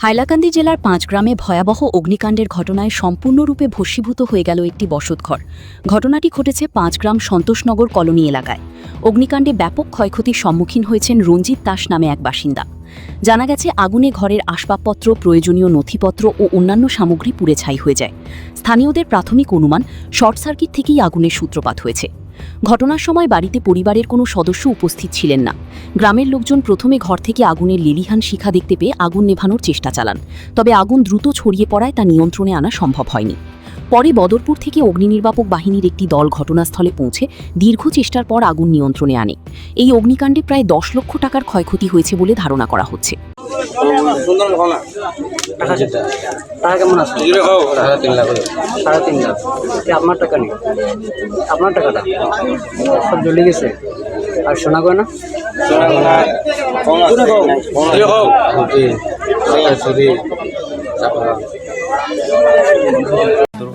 হাইলাকান্দি জেলার ৫ গ্রামে ভয়াবহ অগ্নিকাণ্ডের ঘটনায় সম্পূর্ণরূপে ভস্মীভূত হয়ে গেল একটি বসতঘর। ঘটনাটি ঘটেছে ৫ গ্রাম সন্তোষনগর কলোনি এলাকায়। অগ্নিকাণ্ডে ব্যাপক ক্ষয়ক্ষতির সম্মুখীন হয়েছেন রঞ্জিত দাস নামে এক বাসিন্দা। জানা গেছে, আগুনে ঘরের আসবাবপত্র, প্রয়োজনীয় নথিপত্র ও অন্যান্য সামগ্রী পুড়ে ছাই হয়ে যায়। স্থানীয়দের প্রাথমিক অনুমান, শর্ট সার্কিট থেকেই আগুনের সূত্রপাত হয়েছে। ঘটনার সময় বাড়িতে পরিবারের কোনো সদস্য উপস্থিত ছিলেন না। গ্রামের লোকজন প্রথমে ঘর থেকে আগুনের লেলিহান শিখা দেখতে পেয়ে আগুন নেভানোর চেষ্টা চালান, তবে আগুন দ্রুত ছড়িয়ে পড়ায় তা নিয়ন্ত্রণে আনা সম্ভব হয়নি। পরে বদরপুর থেকে অগ্নিনির্বাপক বাহিনীর একটি দল ঘটনাস্থলে পৌঁছে দীর্ঘ চেষ্টার পর আগুন নিয়ন্ত্রণে আনে। এই অগ্নিকাণ্ডে প্রায় ১০ লক্ষ টাকার ক্ষয়ক্ষতি হয়েছে বলে ধারণা করা হচ্ছে। টাকা কেমন আছে? 3.5 লাখ। 3.5 লাখ আপনার টাকা নেই, আপনার টাকাটা সব জ্বলে গেছে। আর সোনা গয়না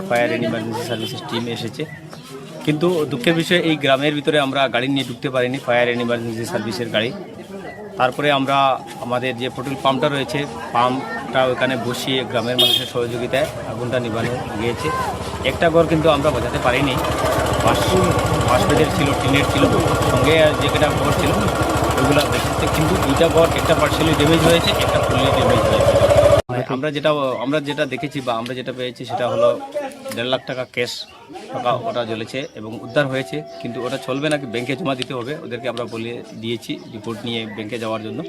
fire and emergency services team এসেছে, কিন্তু দুঃখের বিষয় এই গ্রামের ভিতরে আমরা গাড়ি নিয়ে ঢুকতে পারিনি, ফায়ার অ্যান্ড ইমার্জেন্সি সার্ভিসের গাড়ি। তারপরে আমরা আমাদের যে পেট্রোল পাম্পটা রয়েছে, পাম্পটা ওখানে বসিয়ে গ্রামের মানুষের সহযোগিতায় আগুনটা নিভানো গিয়েছে। একটা ঘর কিন্তু আমরা বোঝাতে পারিনি, বাঁশ বেদের ছিল, টিনের ছিল, সঙ্গে যে কটা ঘর ছিল ওইগুলো বেঁচেছে, কিন্তু দুইটা ঘর, একটা পার্সিয়ালি ড্যামেজ হয়েছে, একটা ফুললি ড্যামেজ হয়েছে। আমরা যেটা দেখেছি বা আমরা যেটা পেয়েছি সেটা হলো 1.5 লাখ টাকা ক্যাশ টাকা ওটা জ্বলেছে এবং উদ্ধার হয়েছে, কিন্তু ওটা চলবে নাকি ব্যাংকে জমা দিতে হবে, ওদেরকে আমরা বলে দিয়েছি রিপোর্ট নিয়ে ব্যাংকে যাওয়ার জন্য।